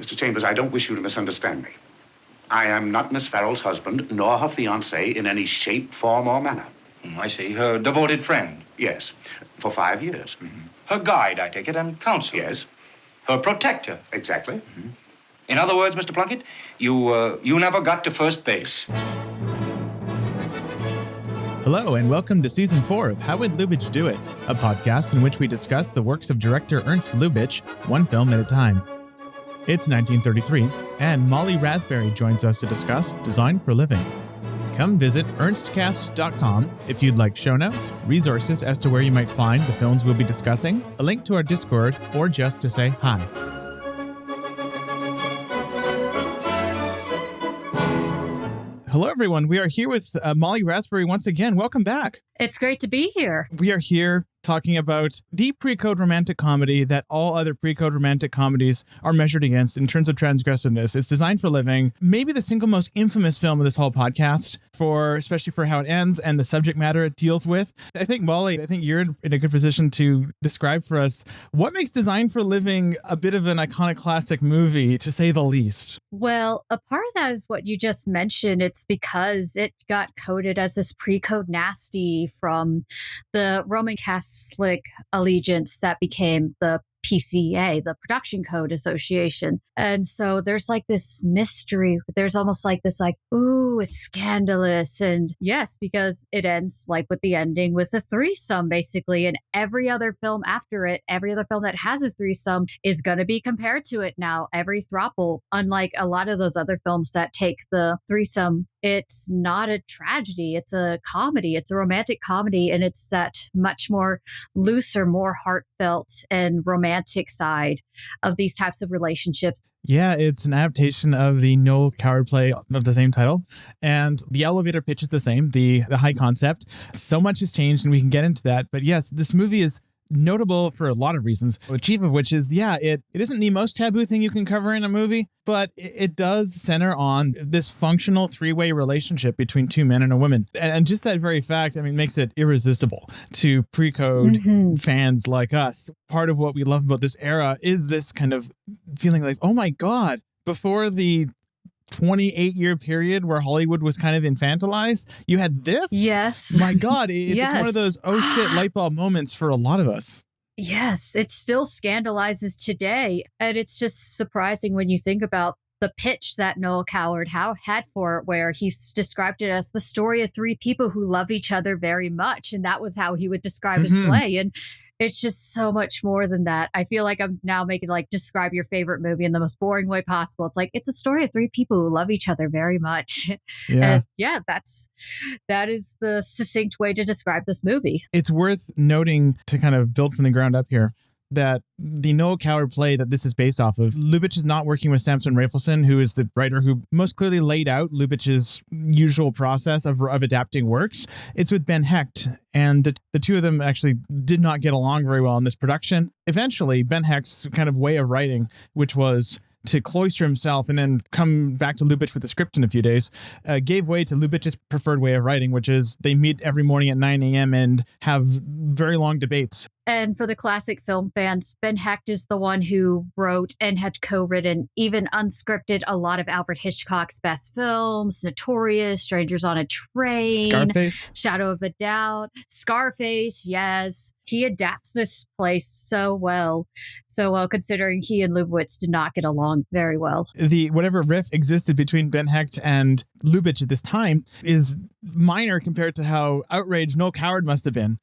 Mr. Chambers, I don't wish you to misunderstand me. I am not Miss Farrell's husband, nor her fiancé in any shape, form, or manner. I see. Her devoted friend. Yes, for 5 years. Her guide, I take it, and counselor. Yes, Her protector. exactly. In other words, Mr. Plunkett, you never got to first base. Hello, and welcome to Season 4 of How Would Lubitsch Do It?, a podcast in which we discuss the works of director Ernst Lubitsch, one film at a time. It's 1933, and Molly Rasberry joins us to discuss Design for Living. Come visit ernstcast.com if you'd like show notes, resources as to where you might find the films we'll be discussing, a link to our Discord, or just to say hi. Hello, everyone. We are here with Molly Rasberry once again. Welcome back. It's great to be here. We are here talking about the pre-code romantic comedy that all other pre-code romantic comedies are measured against in terms of transgressiveness. It's Designed for Living, maybe the single most infamous film of this whole podcast, especially for how it ends and the subject matter it deals with. I think, Molly, you're in a good position to describe for us what makes Designed for Living a bit of an iconoclastic movie, to say the least. Well, a part of that is what you just mentioned. It's because it got coded as this pre-code nasty from the Roman Catholic allegiance that became the PCA, the Production Code Association. And so there's like this mystery. There's almost like this ooh, it's scandalous. And yes, because it ends like with the ending with a threesome, basically. And every other film after it, every other film that has a threesome is going to be compared to it now. Every throuple, unlike a lot of those other films that take the threesome, it's not a tragedy. It's a comedy. It's a romantic comedy. And it's that much more looser, more heartfelt and romantic side of these types of relationships. Yeah, it's an adaptation of the Noel Coward play of the same title. And the elevator pitch is the same, the high concept. So much has changed and we can get into that. But yes, this movie is notable for a lot of reasons, the chief of which is, it isn't the most taboo thing you can cover in a movie, but it does center on this functional three-way relationship between two men and a woman. And just that very fact, makes it irresistible to pre-code fans like us. Part of what we love about this era is this kind of feeling like, oh my God, before the 28-year period where Hollywood was kind of infantilized, you had this? Yes. My God, it's one of those oh shit light bulb moments for a lot of us. Yes, it still scandalizes today. And it's just surprising when you think about the pitch that Noel Coward had for it, where he's described it as the story of three people who love each other very much. And that was how he would describe his play. And it's just so much more than that. I feel like I'm now making describe your favorite movie in the most boring way possible. It's it's a story of three people who love each other very much. Yeah. And that is the succinct way to describe this movie. It's worth noting, to kind of build from the ground up here, that the Noel Coward play that this is based off of, Lubitsch is not working with Samson Raphaelson, who is the writer who most clearly laid out Lubitsch's usual process of adapting works. It's with Ben Hecht, and the two of them actually did not get along very well in this production. Eventually, Ben Hecht's kind of way of writing, which was to cloister himself and then come back to Lubitsch with the script in a few days, gave way to Lubitsch's preferred way of writing, which is they meet every morning at 9 a.m. and have very long debates. And for the classic film fans, Ben Hecht is the one who wrote and had co-written, even unscripted, a lot of Alfred Hitchcock's best films: Notorious, Strangers on a Train, Scarface, Shadow of a Doubt, Scarface. Yes, he adapts this play so well, considering he and Lubitsch did not get along very well. The whatever riff existed between Ben Hecht and Lubitsch at this time is minor compared to how outraged Noel Coward must have been.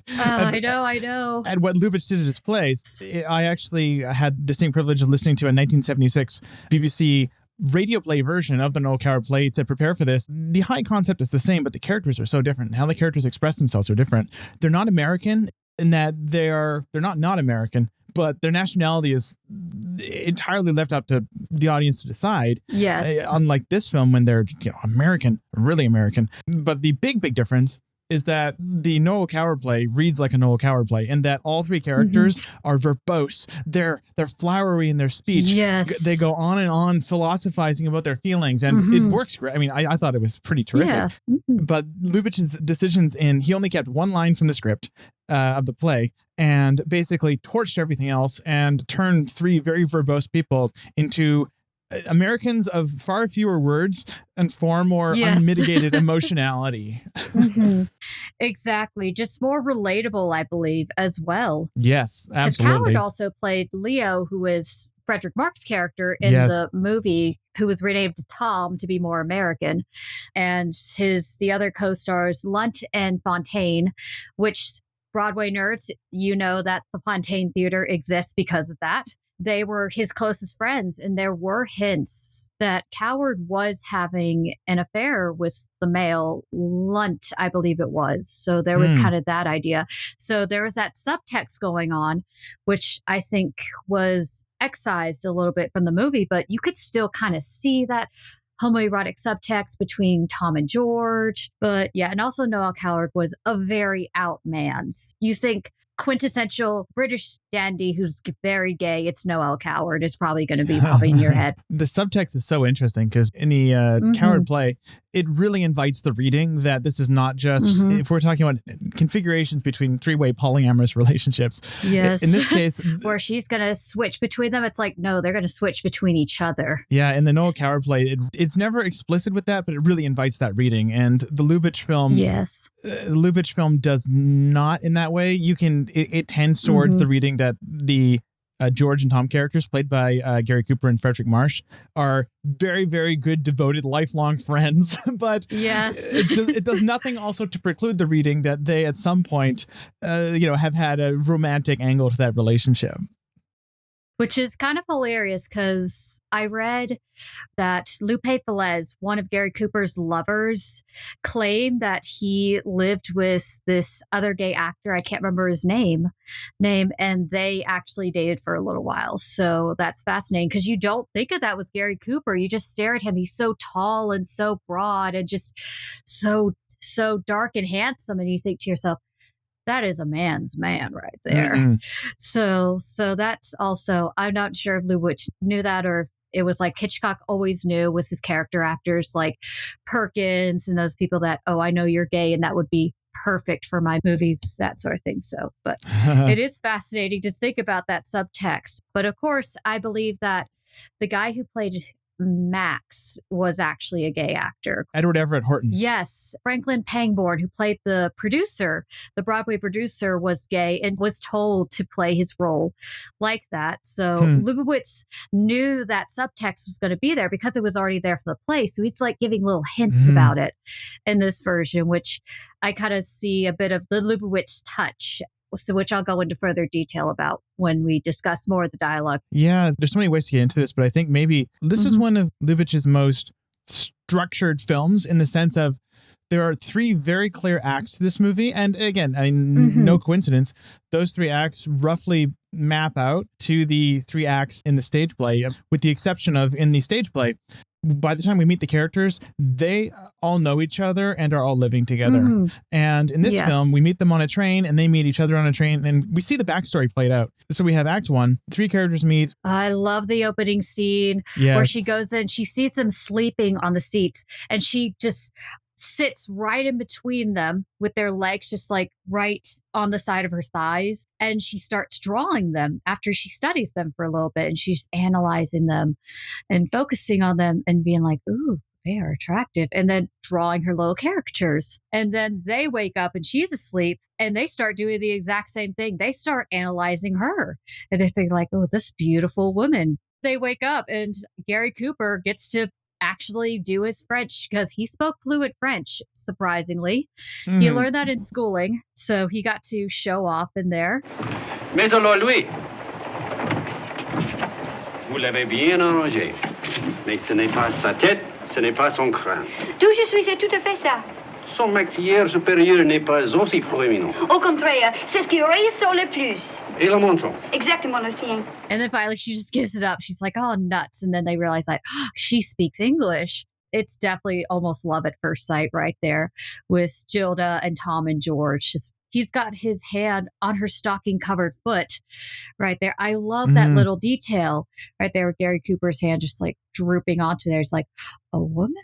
I know. And what Lubitsch did at his place. I actually had the distinct privilege of listening to a 1976 BBC radio play version of the Noel Coward play to prepare for this. The high concept is the same, but the characters are so different. How the characters express themselves are different. They're not American in that they're not American, but their nationality is entirely left up to the audience to decide. Yes. Unlike this film, when they're American, really American. But the big difference is that the Noel Coward play reads like a Noel Coward play, and that all three characters are verbose. They're flowery in their speech. Yes. They go on and on philosophizing about their feelings, and it works great. I mean, I thought it was pretty terrific. Yeah. But Lubitsch's decisions he only kept one line from the script of the play and basically torched everything else and turned three very verbose people into Americans of far fewer words and far more unmitigated emotionality. Exactly. Just more relatable, I believe, as well. Yes, absolutely. Because Coward also played Leo, who is Frederick Mark's character in the movie, who was renamed Tom to be more American. And the other co-stars, Lunt and Fontaine, which Broadway nerds, you know that the Fontaine Theater exists because of that. They were his closest friends, and there were hints that Coward was having an affair with the male Lunt, I believe it was. So there was kind of that idea. So there was that subtext going on, which I think was excised a little bit from the movie, but you could still kind of see that homoerotic subtext between Tom and George. But yeah, and also Noel Coward was a very out man. You think quintessential British dandy who's very gay, it's Noel Coward is probably going to be popping in your head. The subtext is so interesting because in the Coward play, it really invites the reading that this is not just, if we're talking about configurations between three-way polyamorous relationships. Yes. In this case. Where she's going to switch between them. It's like, no, they're going to switch between each other. Yeah, in the Noel Coward play, it's never explicit with that, but it really invites that reading. And the Lubitsch film, Lubitsch film does not in that way. It tends towards the reading that the George and Tom characters, played by Gary Cooper and Frederick Marsh, are very, very good, devoted, lifelong friends. But it does nothing also to preclude the reading that they, at some point, have had a romantic angle to that relationship. Which is kind of hilarious because I read that Lupe Velez, one of Gary Cooper's lovers, claimed that he lived with this other gay actor. I can't remember his name, and they actually dated for a little while. So that's fascinating because you don't think of that with Gary Cooper. You just stare at him. He's so tall and so broad and just so dark and handsome. And you think to yourself, that is a man's man right there. So that's also, I'm not sure if Lubitsch knew that or if it was like Hitchcock always knew with his character actors like Perkins and those people that, oh, I know you're gay and that would be perfect for my movies, that sort of thing. So, but it is fascinating to think about that subtext. But of course, I believe that the guy who played Max was actually a gay actor. Edward Everett Horton. Yes. Franklin Pangborn, who played the producer, the Broadway producer, was gay and was told to play his role like that. So Lubitsch knew that subtext was going to be there because it was already there for the play. So he's like giving little hints about it in this version, which I kind of see a bit of the Lubitsch touch. So which I'll go into further detail about when we discuss more of the dialogue. Yeah, there's so many ways to get into this, but I think maybe this is one of Lubitsch's most structured films in the sense of there are three very clear acts to this movie. And again, I mean, no coincidence, those three acts roughly map out to the three acts in the stage play, with the exception of in the stage play, by the time we meet the characters, they all know each other and are all living together. And in this film, we meet them on a train and they meet each other on a train and we see the backstory played out. So we have act one, three characters meet. I love the opening scene where she goes in, she sees them sleeping on the seats and she just sits right in between them with their legs just like right on the side of her thighs. And she starts drawing them after she studies them for a little bit. And she's analyzing them and focusing on them and being like, ooh, they are attractive. And then drawing her little caricatures. And then they wake up and she's asleep and they start doing the exact same thing. They start analyzing her. And they're thinking like, oh, this beautiful woman. They wake up and Gary Cooper gets to actually do his French because he spoke fluent French, surprisingly. He learned that in schooling, so he got to show off in there. Maître Louis, vous l'avez bien arrangé, mais ce n'est pas sa tête, ce n'est pas son crâne. D'où je suis, c'est tout à fait ça. Son maxillaire supérieur n'est pas aussi proéminent. Au contraire, c'est ce qui ressort le plus. Et le menton. Exactement le sien. And then finally she just gives it up. She's like, oh, nuts. And then they realize like, oh, she speaks English. it's definitely almost love at first sight right there with Gilda and Tom and George. Just he's got his hand on her stocking covered foot right there. I love that little detail right there with Gary Cooper's hand just like drooping onto there. It's like, a woman?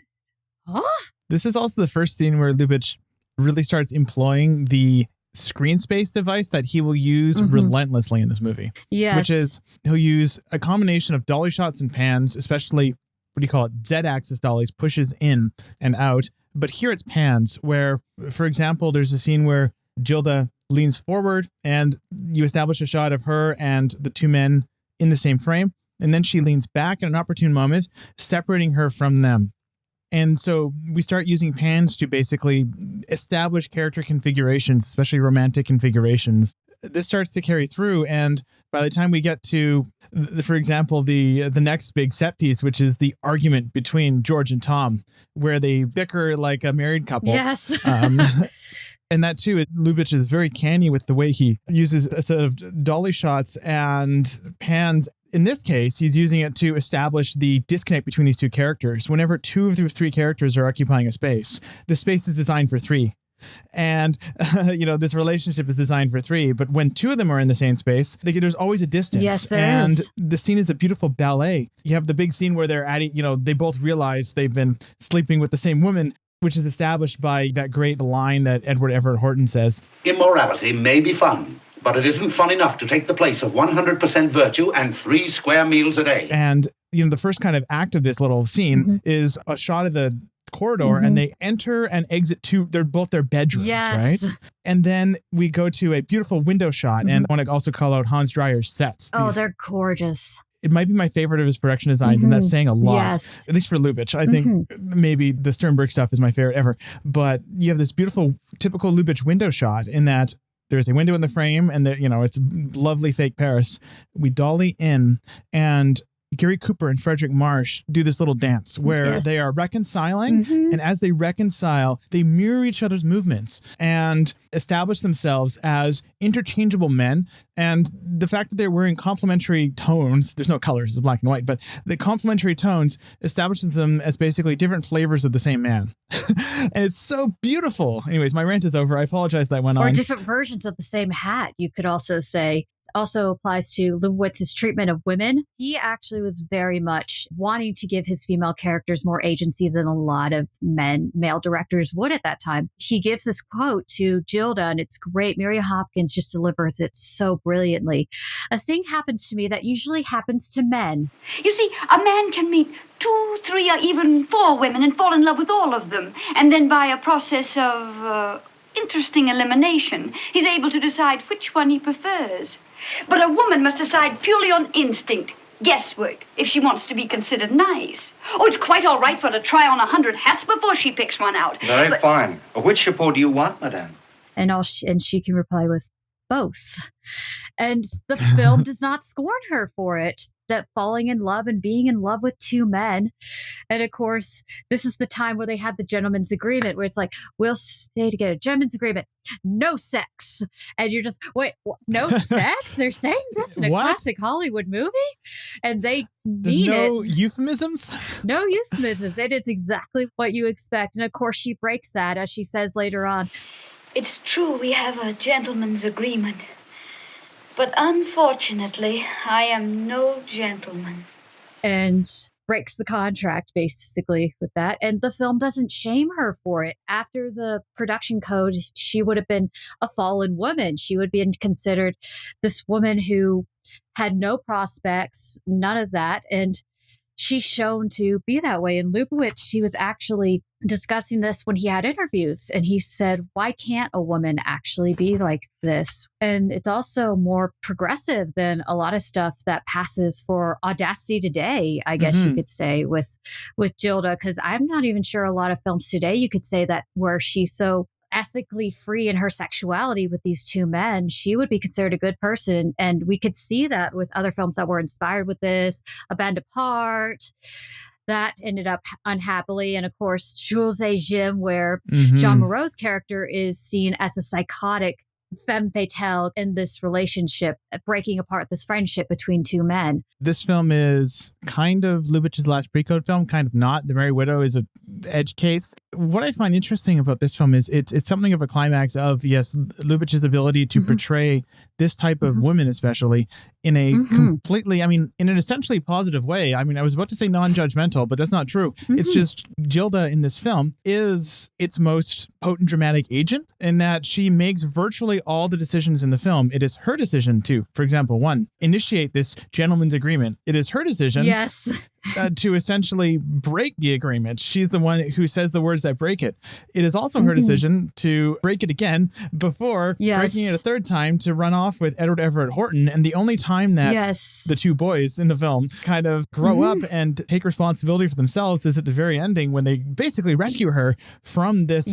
Huh? This is also the first scene where Lubitsch really starts employing the screen space device that he will use relentlessly in this movie. Yes. Which is, he'll use a combination of dolly shots and pans, especially, what do you call it, Z-axis dollies, pushes in and out. But here it's pans where, for example, there's a scene where Gilda leans forward and you establish a shot of her and the two men in the same frame. And then she leans back at an opportune moment, separating her from them. And so we start using pans to basically establish character configurations, especially romantic configurations. This starts to carry through. And by the time we get to, for example, the next big set piece, which is the argument between George and Tom, where they bicker like a married couple. Yes. And that too, Lubitsch is very canny with the way he uses a set of dolly shots and pans. In this case, he's using it to establish the disconnect between these two characters. Whenever two of the three characters are occupying a space, the space is designed for three. And, this relationship is designed for three. But when two of them are in the same space, there's always a distance. Yes, there is. The scene is a beautiful ballet. You have the big scene where they're they both realize they've been sleeping with the same woman, which is established by that great line that Edward Everett Horton says. Immorality may be fun, but it isn't fun enough to take the place of 100% virtue and 3 square meals a day. And, the first kind of act of this little scene is a shot of the corridor and they enter and exit they're both their bedrooms, yes. right? And then we go to a beautiful window shot. And I want to also call out Hans Dreyer's sets. They're gorgeous. It might be my favorite of his production designs, and that's saying a lot. Yes. At least for Lubitsch. I think maybe the Sternberg stuff is my favorite ever. But you have this beautiful, typical Lubitsch window shot in that there's a window in the frame and it's lovely fake Paris. We dolly in and Gary Cooper and Frederick Marsh do this little dance where they are reconciling. And as they reconcile, they mirror each other's movements and establish themselves as interchangeable men. And the fact that they're wearing complementary tones, there's no colors, it's black and white, but the complementary tones establishes them as basically different flavors of the same man. And it's so beautiful. Anyways, my rant is over. I apologize that went on. Or different versions of the same hat, you could also say. Also applies to Lubitz's treatment of women. He actually was very much wanting to give his female characters more agency than a lot of male directors would at that time. He gives this quote to Gilda, and it's great. Miriam Hopkins just delivers it so brilliantly. A thing happened to me that usually happens to men. You see, a man can meet 2, 3, or even 4 women and fall in love with all of them. And then by a process of interesting elimination, he's able to decide which one he prefers. But a woman must decide purely on instinct, guesswork, if she wants to be considered nice. Oh, it's quite all right for her to try on 100 hats before she picks one out. Very fine. Which chapeau do you want, madame? And she can reply with both. And the film does not scorn her for it, that falling in love and being in love with 2 men. And of course, this is the time where they have the gentleman's agreement, where it's like, we'll stay together. Gentleman's agreement, no sex. And you're just, wait, no sex? They're saying this in a classic Hollywood movie? And they mean no it. Euphemisms? No euphemisms. It is exactly what you expect. And of course, she breaks that, as she says later on. It's true we have a gentleman's agreement. But unfortunately, I am no gentleman. And breaks the contract, basically, with that. And the film doesn't shame her for it. After the production code, she would have been a fallen woman. She would be considered this woman who had no prospects, none of that. And she's shown to be that way. And Lubitsch, he was actually discussing this when he had interviews, and he said, why can't a woman actually be like this? And it's also more progressive than a lot of stuff that passes for audacity today, I guess you could say, with Gilda, because I'm not even sure a lot of films today you could say that where she's so ethically free in her sexuality with these 2 men, she would be considered a good person. And we could see that with other films that were inspired with this, A Band Apart, that ended up unhappily. And of course, Jules et Jim, where Jean Moreau's character is seen as a psychotic femme fatale in this relationship, breaking apart this friendship between two men. This film is kind of Lubitsch's last pre-code film, kind of not. The Merry Widow is a edge case. What I find interesting about this film is it's something of a climax of, yes, Lubitsch's ability to portray this type of woman, especially in a completely, I mean, in an essentially positive way. I mean, I was about to say non-judgmental, but that's not true. It's just Gilda in this film is its most potent dramatic agent in that she makes virtually all the decisions in the film. It is her decision to, for example, one, initiate this gentleman's agreement. It is her decision. Yes. To essentially break the agreement. She's the one who says the words that break it. It is also her decision to break it again before breaking it a third time to run off with Edward Everett Horton. And the only time that the two boys in the film kind of grow up and take responsibility for themselves is at the very ending when they basically rescue her from this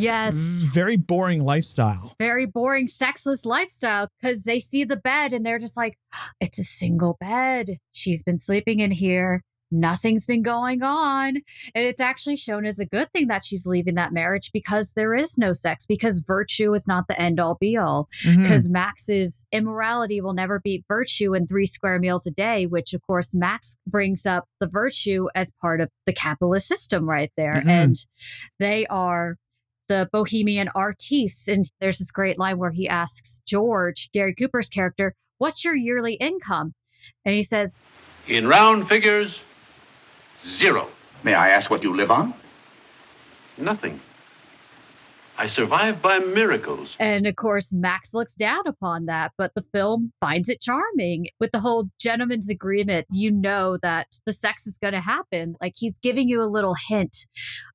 very boring lifestyle. Very boring, sexless lifestyle, because they see the bed and they're just like, it's a single bed. She's been sleeping in here. Nothing's been going on. And it's actually shown as a good thing that she's leaving that marriage because there is no sex, because virtue is not the end all be all. Because Max's immorality will never beat virtue in 3 square meals a day, which of course Max brings up the virtue as part of the capitalist system right there. And they are the bohemian artistes. And there's this great line where he asks George, Gary Cooper's character, what's your yearly income? And he says, in round figures, 0. May I ask what you live on? Nothing. I survive by miracles. And of course, Max looks down upon that, but the film finds it charming. With the whole gentleman's agreement, you know that the sex is going to happen. Like he's giving you a little hint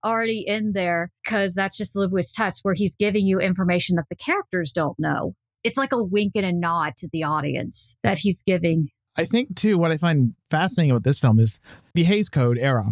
already in there, because that's just Lubitsch's touch, where he's giving you information that the characters don't know. It's like a wink and a nod to the audience that he's giving. I think, too, what I find fascinating about this film is the Hays Code era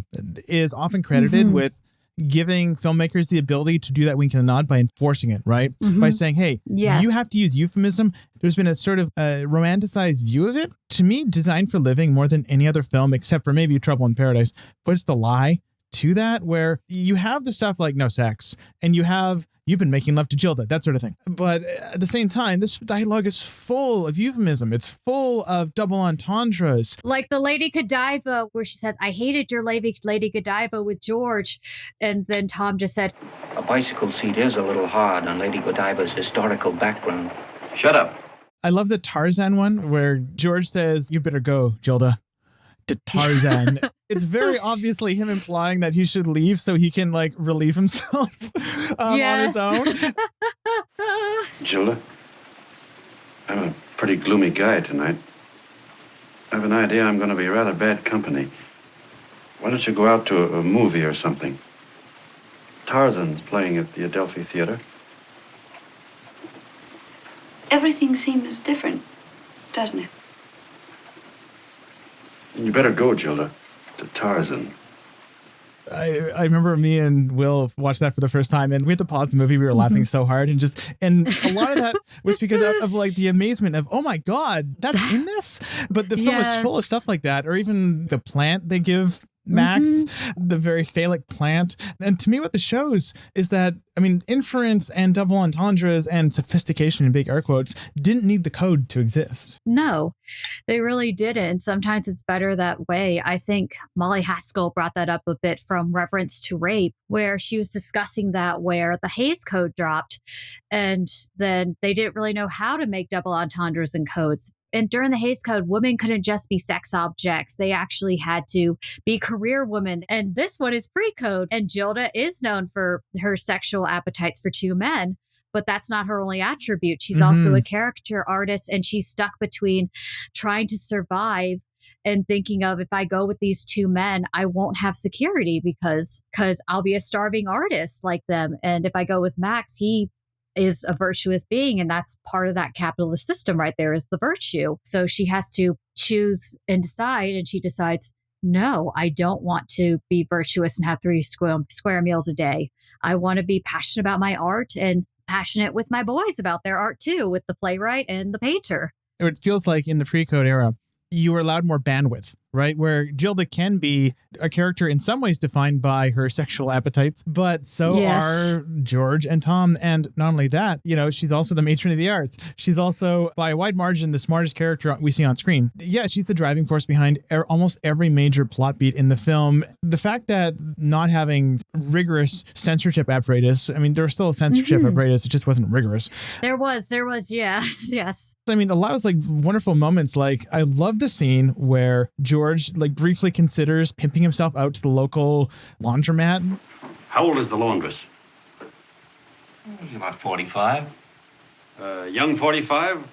is often credited with giving filmmakers the ability to do that wink and a nod by enforcing it, right? By saying, hey, you have to use euphemism. There's been a sort of romanticized view of it. To me, Designed for Living, more than any other film, except for maybe Trouble in Paradise, puts the lie to that, where you have the stuff like no sex, and you've been making love to Gilda, that sort of thing. But at the same time, this dialogue is full of euphemism. It's full of double entendres. Like the Lady Godiva, where she says, I hated your Lady Godiva with George. And then Tom just said, a bicycle seat is a little hard on Lady Godiva's historical background. Shut up. I love the Tarzan one where George says, you better go, Gilda, to Tarzan. It's very obviously him implying that he should leave so he can like relieve himself on his own. Gilda, I'm a pretty gloomy guy tonight. I have an idea I'm going to be rather bad company. Why don't you go out to a movie or something? Tarzan's playing at the Adelphi Theater. Everything seems different, doesn't it? You better go, Gilda, to Tarzan. I remember me and Will watched that for the first time, and we had to pause the movie. We were laughing so hard, and a lot of that was because of like the amazement of, oh my God, that's in this. But the film is full of stuff like that, or even the plant they give Max, the very phallic plant. And to me, what this shows is that, I mean, inference and double entendres and sophistication in big air quotes didn't need the code to exist. No, they really didn't. And sometimes it's better that way. I think Molly Haskell brought that up a bit from Reference to Rape, where she was discussing that, where the Hays Code dropped and then they didn't really know how to make double entendres and codes. And during the Hays Code, women couldn't just be sex objects. They actually had to be career women. And this one is pre-code. And Gilda is known for her sexual appetites for 2 men. But that's not her only attribute. She's also a caricature artist. And she's stuck between trying to survive and thinking of, if I go with these 2 men, I won't have security because I'll be a starving artist like them. And if I go with Max, he is a virtuous being, and that's part of that capitalist system right there, is the virtue. So she has to choose and decide, and she decides, no, I don't want to be virtuous and have 3 square meals a day. I want to be passionate about my art and passionate with my boys about their art too, with the playwright and the painter. It feels like in the pre-code era, you were allowed more bandwidth right? Where Gilda can be a character in some ways defined by her sexual appetites, but so Yes. are George and Tom. And not only that, she's also the matron of the arts. She's also, by a wide margin, the smartest character we see on screen. Yeah, she's the driving force behind almost every major plot beat in the film. The fact that not having rigorous censorship apparatus, I mean, there was still a censorship apparatus, it just wasn't rigorous. There was, yeah. Yes. I mean, a lot of like wonderful moments. Like, I love the scene where George like briefly considers pimping himself out to the local laundromat. How old is the laundress? He's about 45. Young 45?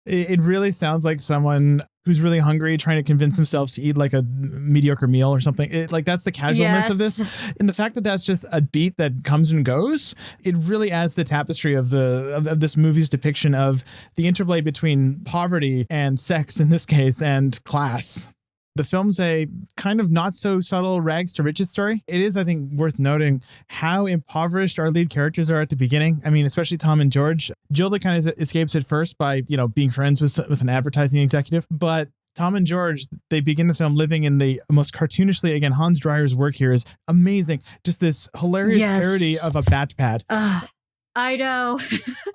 It really sounds like someone who's really hungry trying to convince themselves to eat like a mediocre meal or something. That's the casualness of this. And the fact that that's just a beat that comes and goes, it really adds the tapestry of this movie's depiction of the interplay between poverty and sex in this case and class. The film's a kind of not so subtle rags to riches story. It is, I think, worth noting how impoverished our lead characters are at the beginning. I mean, especially Tom and George. Gilda kind of escapes at first by, being friends with an advertising executive. But Tom and George, they begin the film living in the most cartoonishly, again, Hans Dreyer's work here is amazing. Just this hilarious parody of a bat pad. I know.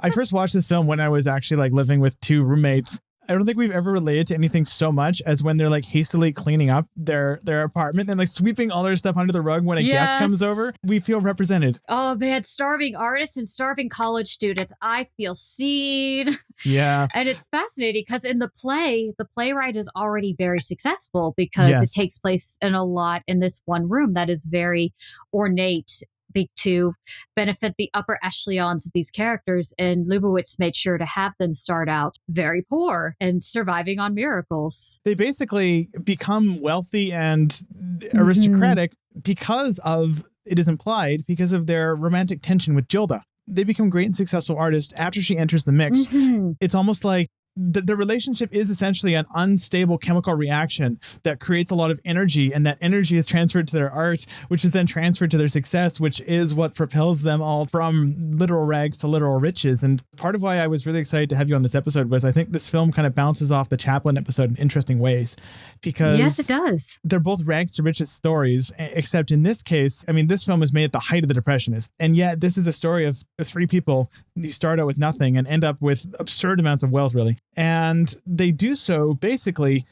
I first watched this film when I was actually like living with two roommates. I don't think we've ever related to anything so much as when they're like hastily cleaning up their apartment and like sweeping all their stuff under the rug when a guest comes over. We feel represented. Oh man, starving artists and starving college students. I feel seen. Yeah. And it's fascinating because in the playwright is already very successful because it takes place in this one room that is very ornate to benefit the upper echelons of these characters. And Lubitsch made sure to have them start out very poor and surviving on miracles. They basically become wealthy and aristocratic because of, it is implied, because of their romantic tension with Gilda. They become great and successful artists after she enters the mix. It's almost like the relationship is essentially an unstable chemical reaction that creates a lot of energy, and that energy is transferred to their art, which is then transferred to their success, which is what propels them all from literal rags to literal riches. And part of why I was really excited to have you on this episode was I think this film kind of bounces off the Chaplin episode in interesting ways, because yes, it does. They're both rags to riches stories, except in this case, I mean, this film is made at the height of the Depression, and yet this is a story of three people who start out with nothing and end up with absurd amounts of wealth, really. And they do so basically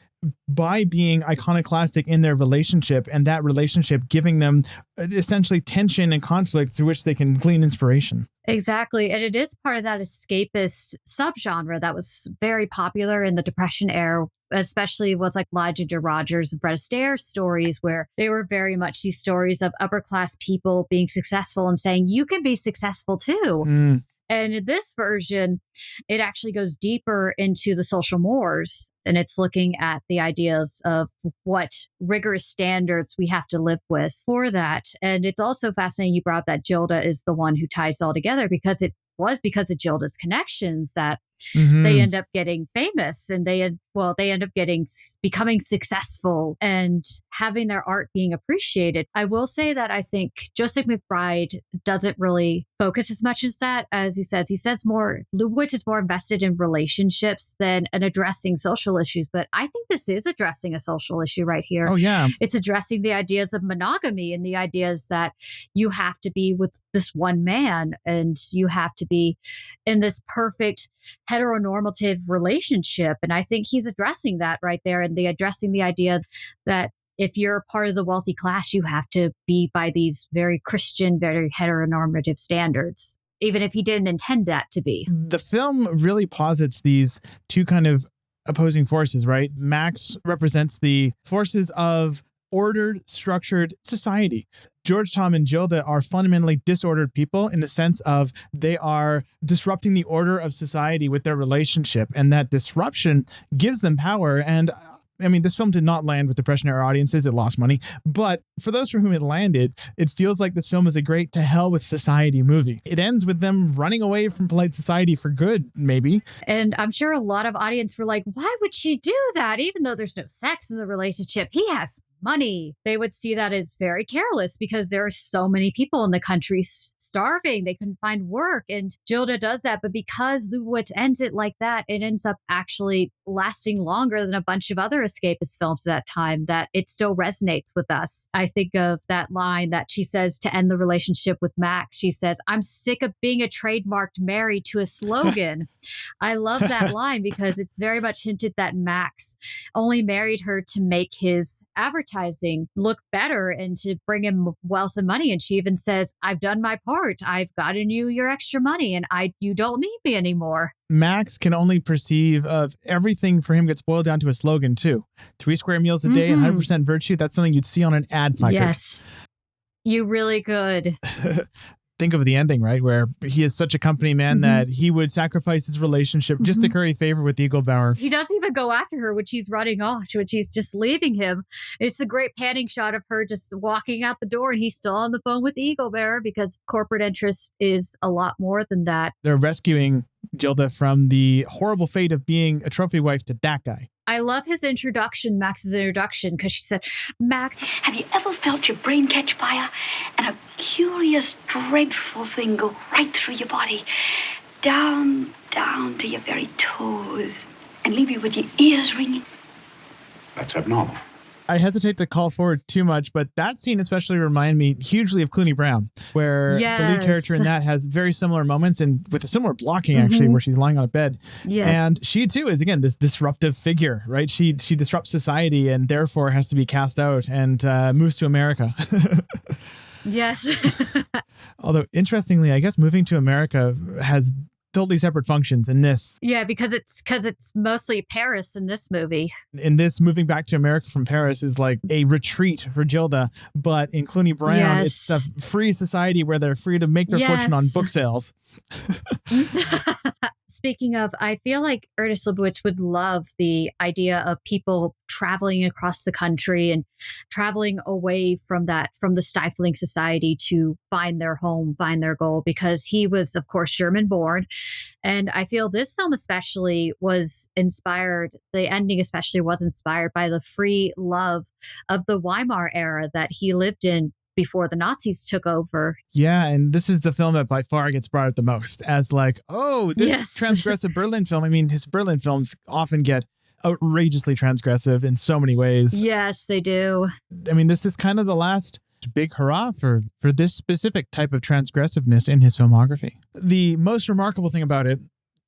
by being iconoclastic in their relationship, and that relationship giving them essentially tension and conflict through which they can glean inspiration. Exactly. And it is part of that escapist subgenre that was very popular in the Depression era, especially with like Elijah De Rogers and Fred Astaire stories, where they were very much these stories of upper class people being successful and saying, you can be successful too. And in this version, it actually goes deeper into the social mores, and it's looking at the ideas of what rigorous standards we have to live with for that. And it's also fascinating you brought that Gilda is the one who ties it all together, because it was because of Gilda's connections that they end up getting famous, and they end up becoming successful and having their art being appreciated. I will say that I think Joseph McBride doesn't really focus as much as that. As he says more, Lubitsch is more invested in relationships than in addressing social issues. But I think this is addressing a social issue right here. Oh, yeah. It's addressing the ideas of monogamy and the ideas that you have to be with this one man, and you have to be in this perfect heteronormative relationship. And I think he's addressing that right there, and addressing the idea that if you're part of the wealthy class, you have to be by these very Christian, very heteronormative standards, even if he didn't intend that to be. The film really posits these two kind of opposing forces, right? Max represents the forces of ordered, structured society. George, Tom, and Gilda are fundamentally disordered people in the sense of they are disrupting the order of society with their relationship, and that disruption gives them power. And I mean, this film did not land with Depression-era audiences. It lost money. But for those for whom it landed, it feels like this film is a great to hell with society movie. It ends with them running away from polite society for good, maybe. And I'm sure a lot of audience were like, why would she do that? Even though there's no sex in the relationship, he has money. They would see that as very careless because there are so many people in the country starving. They couldn't find work. And Gilda does that. But because Lubitsch ends it like that, it ends up actually lasting longer than a bunch of other escapist films at that time, that it still resonates with us. I think of that line that she says to end the relationship with Max. She says, "I'm sick of being a trademarked married to a slogan." I love that line because it's very much hinted that Max only married her to make his advertising look better and to bring him wealth and money. And she even says, "I've done my part. I've gotten you your extra money and you don't need me anymore." Max can only perceive of everything for him gets boiled down to a slogan too. 3 square meals a day and 100% virtue. That's something you'd see on an ad placard. Yes, you really could. Think of the ending, right? Where he is such a company man that he would sacrifice his relationship just to curry favor with Eaglebauer. He doesn't even go after her when she's running off, when she's just leaving him. It's a great panning shot of her just walking out the door and he's still on the phone with Eaglebauer because corporate interest is a lot more than that. They're rescuing Gilda from the horrible fate of being a trophy wife to that guy. I love his introduction, Max's introduction, because she said, "Max, have you ever felt your brain catch fire and a curious, dreadful thing go right through your body, down to your very toes, and leave you with your ears ringing?" That's abnormal. I hesitate to call forward too much, but that scene especially reminded me hugely of Clooney Brown, where the lead character in that has very similar moments and with a similar blocking, actually, where she's lying on a bed. Yes. And she, too, is, again, this disruptive figure, right? She disrupts society and therefore has to be cast out and moves to America. Yes. Although, interestingly, I guess moving to America has totally separate functions in this. Yeah, because it's mostly Paris in this movie. In this, moving back to America from Paris is like a retreat for Gilda, but in Clooney Brown, it's a free society where they're free to make their fortune on book sales. Speaking of, I feel like Ernest Lubitsch would love the idea of people traveling across the country and traveling away from the stifling society to find their home, find their goal, because he was, of course, German born. And I feel this film especially was inspired, the ending especially was inspired by the free love of the Weimar era that he lived in before the Nazis took over. Yeah, and this is the film that by far gets brought out the most as like, oh, this transgressive Berlin film. I mean, his Berlin films often get outrageously transgressive in so many ways. Yes, they do. I mean, this is kind of the last big hurrah for this specific type of transgressiveness in his filmography. The most remarkable thing about it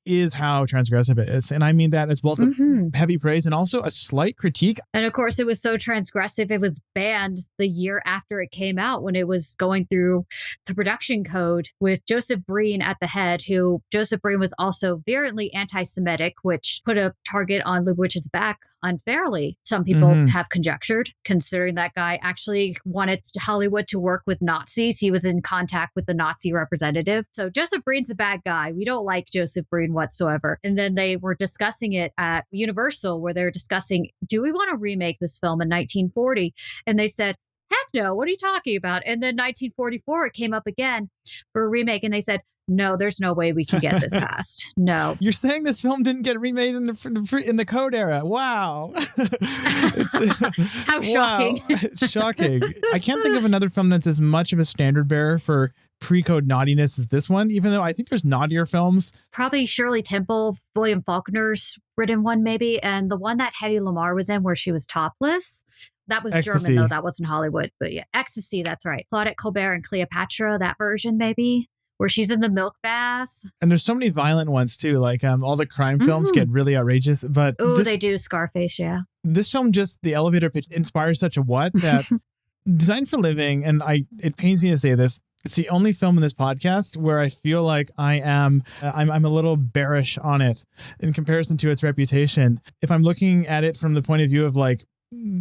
is how transgressive it is. And I mean that as both heavy praise and also a slight critique. And of course, it was so transgressive, it was banned the year after it came out when it was going through the production code with Joseph Breen at the head, who Joseph Breen was also virulently anti-Semitic, which put a target on Lubitsch's back unfairly. Some people have conjectured, considering that guy actually wanted Hollywood to work with Nazis. He was in contact with the Nazi representative. So Joseph Breen's a bad guy. We don't like Joseph Breen whatsoever. And then they were discussing it at Universal, where they're discussing, do we want to remake this film in 1940? And they said, heck no, what are you talking about? And then 1944, it came up again for a remake, and they said, no, there's no way we can get this passed. No. You're saying this film didn't get remade in the Code era. Wow. How shocking. Wow. It's shocking. I can't think of another film that's as much of a standard bearer for pre-code naughtiness as this one, even though I think there's naughtier films. Probably Shirley Temple, William Faulkner's written one maybe, and the one that Hedy Lamarr was in where she was topless. That was Ecstasy. German, though. That wasn't Hollywood. But yeah, Ecstasy, that's right. Claudette Colbert and Cleopatra, that version maybe, where she's in the milk bath. And there's so many violent ones too. Like all the crime films get really outrageous. But they do. Scarface, yeah. This film, just the elevator pitch inspires such a what that Designed for Living, and it pains me to say this, it's the only film in this podcast where I feel like I'm a little bearish on it in comparison to its reputation. If I'm looking at it from the point of view of like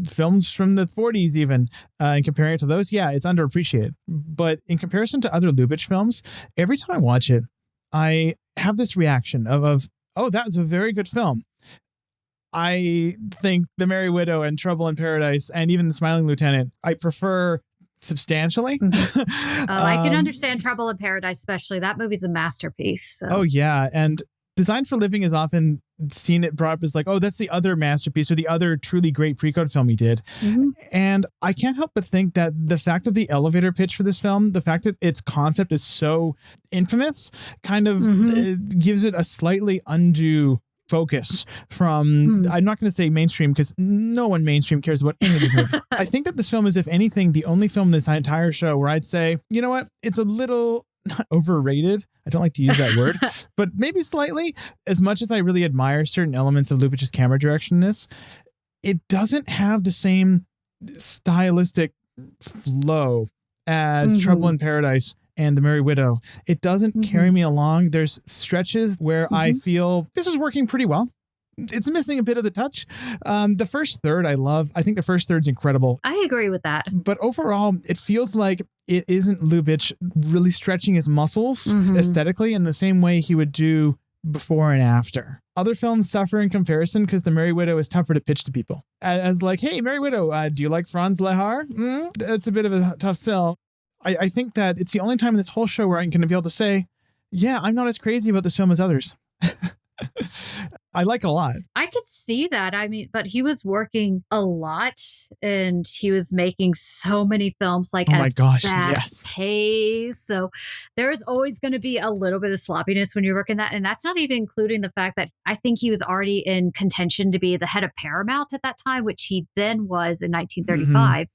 films from the 40s even, and comparing it to those, yeah, it's underappreciated. But in comparison to other Lubitsch films, every time I watch it, I have this reaction of oh, that was a very good film. I think The Merry Widow and Trouble in Paradise and even The Smiling Lieutenant, I prefer substantially. I can understand Trouble in Paradise, especially. That movie's a masterpiece. So. Oh, yeah. And Designed for Living is often seen it brought up as like, oh, that's the other masterpiece or the other truly great pre-code film he did. Mm-hmm. And I can't help but think that the fact that the elevator pitch for this film, the fact that its concept is so infamous, kind of gives it a slightly undue focus from, I'm not going to say mainstream because no one mainstream cares about any of these movies. I think that this film is, if anything, the only film in this entire show where I'd say, you know what, it's a little not overrated. I don't like to use that word, but maybe slightly. As much as I really admire certain elements of Lubitsch's camera direction in this, it doesn't have the same stylistic flow as Trouble in Paradise and The Merry Widow. It doesn't carry me along. There's stretches where I feel this is working pretty well. It's missing a bit of the touch. The first third I love. I think the first third's incredible. I agree with that. But overall, it feels like it isn't Lubitsch really stretching his muscles aesthetically in the same way he would do before and after. Other films suffer in comparison because The Merry Widow is tougher to pitch to people. As like, hey, Merry Widow, do you like Franz Lehar? That's a bit of a tough sell. I think that it's the only time in this whole show where I'm going to be able to say, yeah, I'm not as crazy about this film as others. I like it a lot. I could see that. I mean, but he was working a lot and he was making so many films like oh at my a gosh, fast yes. pace. So there's always going to be a little bit of sloppiness when you're working that. And that's not even including the fact that I think he was already in contention to be the head of Paramount at that time, which he then was in 1935.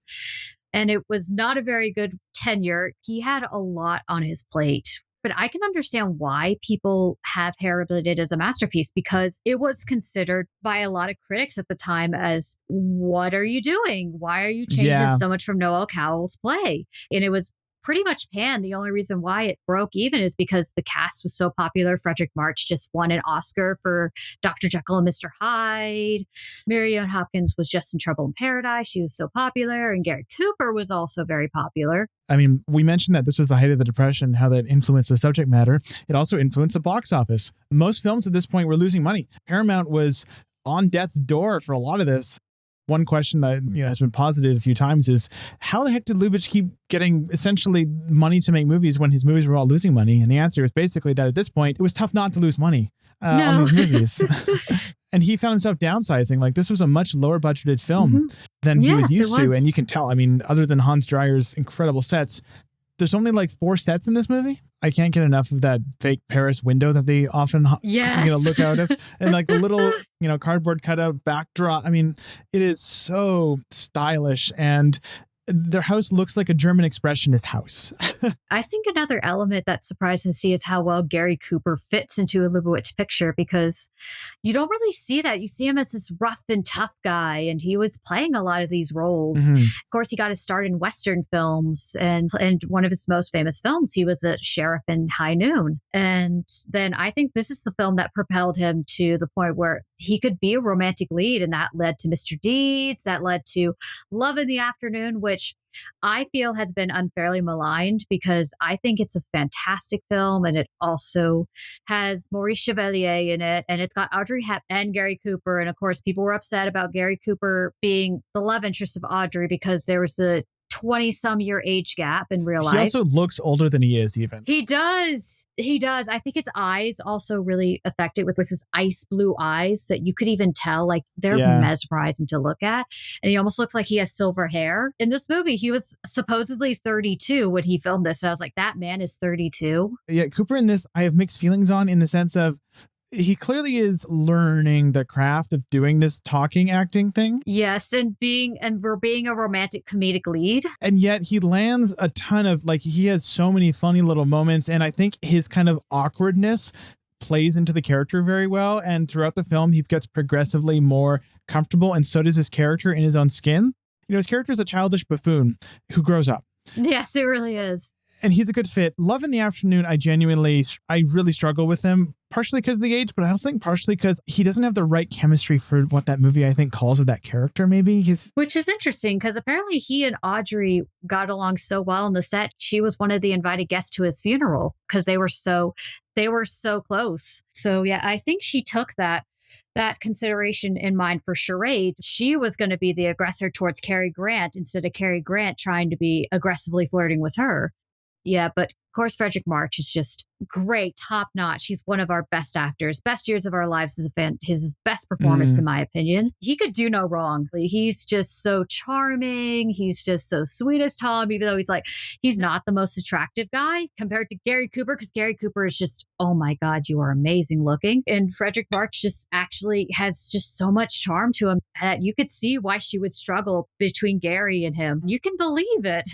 And it was not a very good tenure. He had a lot on his plate. But I can understand why people have heralded it as a masterpiece, because it was considered by a lot of critics at the time as, what are you doing? Why are you changing so much from Noel Coward's play? And it was pretty much panned. The only reason why it broke even is because the cast was so popular. Frederick March just won an Oscar for Dr. Jekyll and Mr. Hyde. Marianne Hopkins was just in Trouble in Paradise. She was so popular. And Gary Cooper was also very popular. I mean, we mentioned that this was the height of the Depression, how that influenced the subject matter. It also influenced the box office. Most films at this point were losing money. Paramount was on death's door for a lot of this. One question that has been posited a few times is, how the heck did Lubitsch keep getting essentially money to make movies when his movies were all losing money? And the answer is basically that at this point, it was tough not to lose money on these movies. And he found himself downsizing. Like, this was a much lower budgeted film than he was used to. And you can tell, I mean, other than Hans Dreyer's incredible sets, there's only like 4 sets in this movie. I can't get enough of that fake Paris window that they often look out of. And like the little, cardboard cutout backdrop. I mean, it is so stylish, and their house looks like a German expressionist house. I think another element that's surprising to see is how well Gary Cooper fits into a Lubitsch picture, because you don't really see that. You see him as this rough and tough guy, and he was playing a lot of these roles. Of course, he got his start in Western films, and one of his most famous films, he was a sheriff in High Noon. And then I think this is the film that propelled him to the point where he could be a romantic lead, and that led to Mr. Deeds, that led to Love in the Afternoon, which I feel has been unfairly maligned, because I think it's a fantastic film, and it also has Maurice Chevalier in it, and it's got Audrey Hepburn and Gary Cooper. And of course, people were upset about Gary Cooper being the love interest of Audrey because there was a 20-some year age gap in real life. He also looks older than he is, even. He does. I think his eyes also really affect it with his ice blue eyes that you could even tell, like, they're mesmerizing to look at. And he almost looks like he has silver hair. In this movie, he was supposedly 32 when he filmed this. And I was like, that man is 32. Yeah, Cooper in this, I have mixed feelings on, in the sense of, he clearly is learning the craft of doing this talking acting thing. Yes, and for being a romantic comedic lead. And yet he lands a ton of, like, he has so many funny little moments, and I think his kind of awkwardness plays into the character very well. And throughout the film, he gets progressively more comfortable, and so does his character in his own skin. His character is a childish buffoon who grows up. Yes, it really is. And he's a good fit. Love in the Afternoon, I really struggle with him, partially because of the age, but I also think partially because he doesn't have the right chemistry for what that movie, I think, calls of that character, maybe. Which is interesting, because apparently he and Audrey got along so well on the set. She was one of the invited guests to his funeral because they were so close. So yeah, I think she took that consideration in mind for Charade. She was going to be the aggressor towards Cary Grant instead of Cary Grant trying to be aggressively flirting with her. Yeah, but of course, Frederick March is just great, top notch. He's one of our best actors. Best Years of Our Lives is his best performance, in my opinion. He could do no wrong. He's just so charming. He's just so sweet as Tom, even though he's not the most attractive guy compared to Gary Cooper, because Gary Cooper is just, oh my God, you are amazing looking. And Frederick March just actually has just so much charm to him that you could see why she would struggle between Gary and him. You can believe it.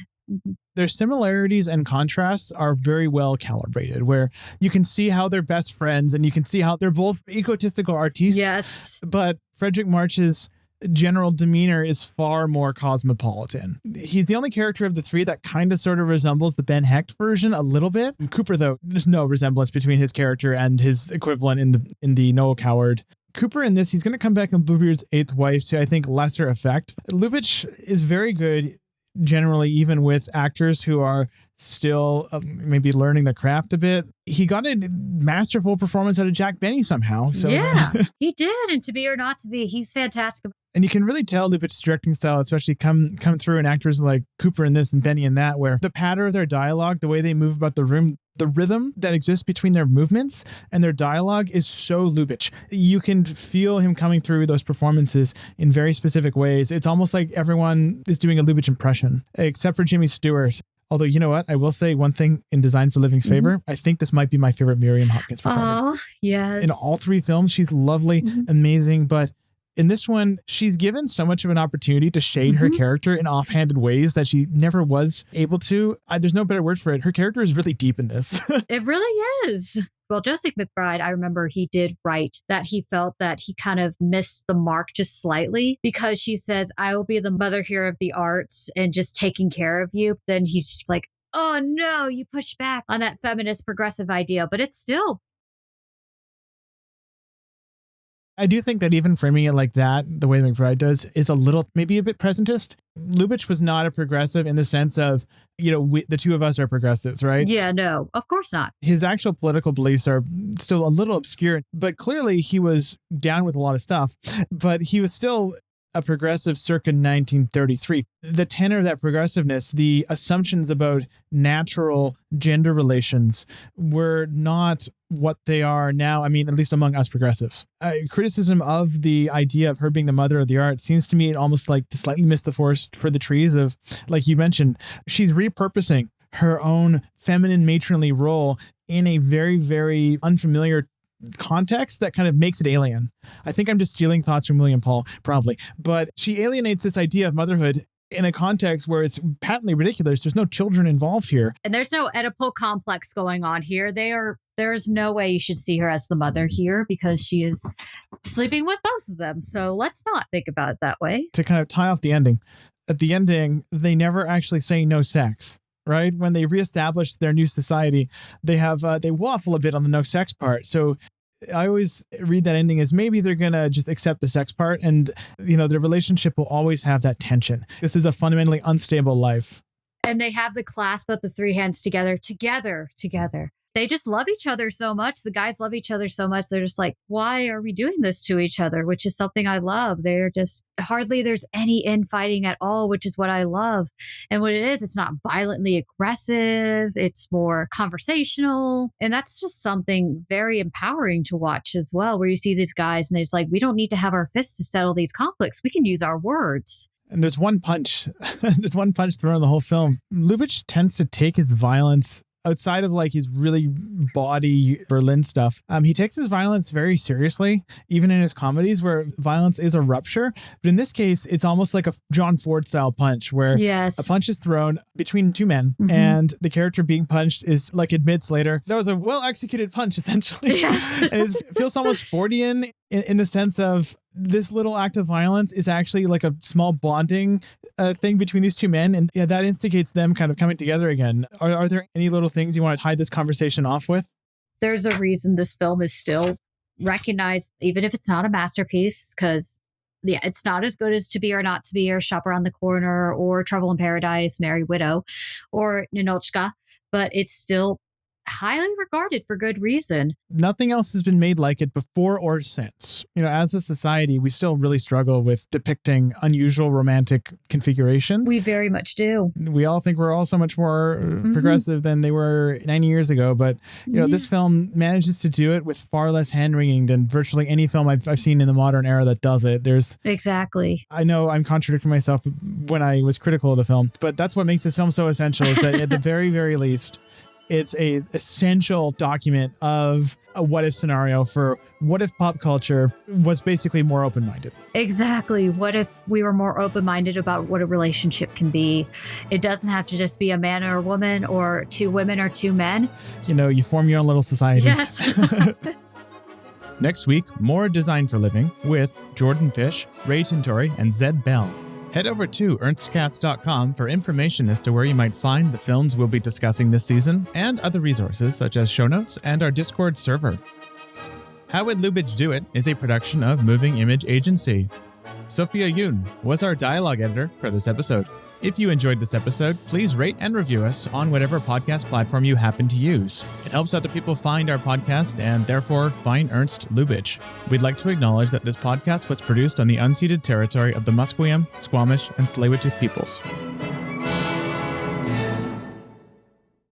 Their similarities and contrasts are very well calibrated, where you can see how they're best friends and you can see how they're both egotistical artistes. Yes. But Frederick March's general demeanor is far more cosmopolitan. He's the only character of the three that kind of sort of resembles the Ben Hecht version a little bit. Cooper, though, there's no resemblance between his character and his equivalent in the Noel Coward. Cooper in this, he's going to come back in Bluebeard's Eighth Wife to, I think, lesser effect. Lubitsch is very good generally, even with actors who are still maybe learning the craft a bit. He got a masterful performance out of Jack Benny somehow. So yeah, he did. And To Be or Not to Be, he's fantastic. And you can really tell Lubitsch's directing style, especially come through in actors like Cooper in this and Benny in that, where the patter of their dialogue, the way they move about the room, the rhythm that exists between their movements and their dialogue is so Lubitsch. You can feel him coming through those performances in very specific ways. It's almost like everyone is doing a Lubitsch impression, except for Jimmy Stewart. Although, you know what? I will say one thing in Design for Living's favor. I think this might be my favorite Miriam Hopkins performance. Oh, yes. In all three films, she's lovely, amazing, but in this one, she's given so much of an opportunity to shade her character in offhanded ways that she never was able to. There's no better word for it. Her character is really deep in this. It really is. Well, Joseph McBride, I remember he did write that he felt that he kind of missed the mark just slightly, because she says, I will be the mother here of the arts and just taking care of you. Then he's like, oh no, you push back on that feminist progressive idea, but it's still. I do think that even framing it like that, the way McBride does, is maybe a bit presentist. Lubitsch was not a progressive in the sense of, the two of us are progressives, right? Yeah, no, of course not. His actual political beliefs are still a little obscure, but clearly he was down with a lot of stuff, but he was still a progressive circa 1933. The tenor of that progressiveness, the assumptions about natural gender relations were not what they are now. I mean, at least among us progressives. Criticism of the idea of her being the mother of the art seems to me almost like to slightly miss the forest for the trees of, like you mentioned, she's repurposing her own feminine matronly role in a very, very unfamiliar context that kind of makes it alien. I think I'm just stealing thoughts from William Paul, probably, but she alienates this idea of motherhood in a context where it's patently ridiculous. There's no children involved here. And there's no Oedipal complex going on here. There's no way you should see her as the mother here, because she is sleeping with both of them. So let's not think about it that way. To kind of tie off the ending, at the ending, they never actually say no sex. Right? When they reestablish their new society, they waffle a bit on the no sex part. So I always read that ending as maybe they're going to just accept the sex part, and, their relationship will always have that tension. This is a fundamentally unstable life. And they have the clasp of the three hands together. They just love each other so much. The guys love each other so much. They're just like, why are we doing this to each other? Which is something I love. They're just hardly there's any infighting at all, which is what I love. And what it is, it's not violently aggressive. It's more conversational. And that's just something very empowering to watch as well, where you see these guys and they're just like, we don't need to have our fists to settle these conflicts. We can use our words. And there's one punch. There's one punch thrown in the whole film. Lubitsch tends to take his violence outside of like his really bawdy Berlin stuff. He takes his violence very seriously, even in his comedies where violence is a rupture. But in this case, it's almost like a John Ford style punch where a punch is thrown between two men and the character being punched is like admits later, that was a well executed punch essentially. Yes. And it feels almost Fordian in the sense of this little act of violence is actually like a small bonding thing between these two men. And yeah, that instigates them kind of coming together again. Are there any little things you want to tie this conversation off with? There's a reason this film is still recognized, even if it's not a masterpiece, because it's not as good as To Be or Not to Be or Shop Around the Corner or Trouble in Paradise, Merry Widow or Ninotchka, but it's still highly regarded for good reason. Nothing else has been made like it before or since. As a society, we still really struggle with depicting unusual romantic configurations. We very much do. We all think we're all so much more progressive than they were 90 years ago. But, this film manages to do it with far less hand-wringing than virtually any film I've seen in the modern era that does it. Exactly. I know I'm contradicting myself when I was critical of the film, but that's what makes this film so essential, is that at the very, very least, it's a essential document of a what-if scenario for what if pop culture was basically more open-minded. Exactly. What if we were more open-minded about what a relationship can be? It doesn't have to just be a man or a woman, or two women or two men. You form your own little society. Yes. Next week, more Design for Living with Jordan Fish, Ray Tintori, and Z Behl. Head over to ernstcast.com for information as to where you might find the films we'll be discussing this season, and other resources such as show notes and our Discord server. How Would Lubitsch Do It is a production of Moving Image Agency. Sophia Yoon was our dialogue editor for this episode. If you enjoyed this episode, please rate and review us on whatever podcast platform you happen to use. It helps other people find our podcast and therefore find Ernst Lubitsch. We'd like to acknowledge that this podcast was produced on the unceded territory of the Musqueam, Squamish, and Tsleil-Waututh peoples.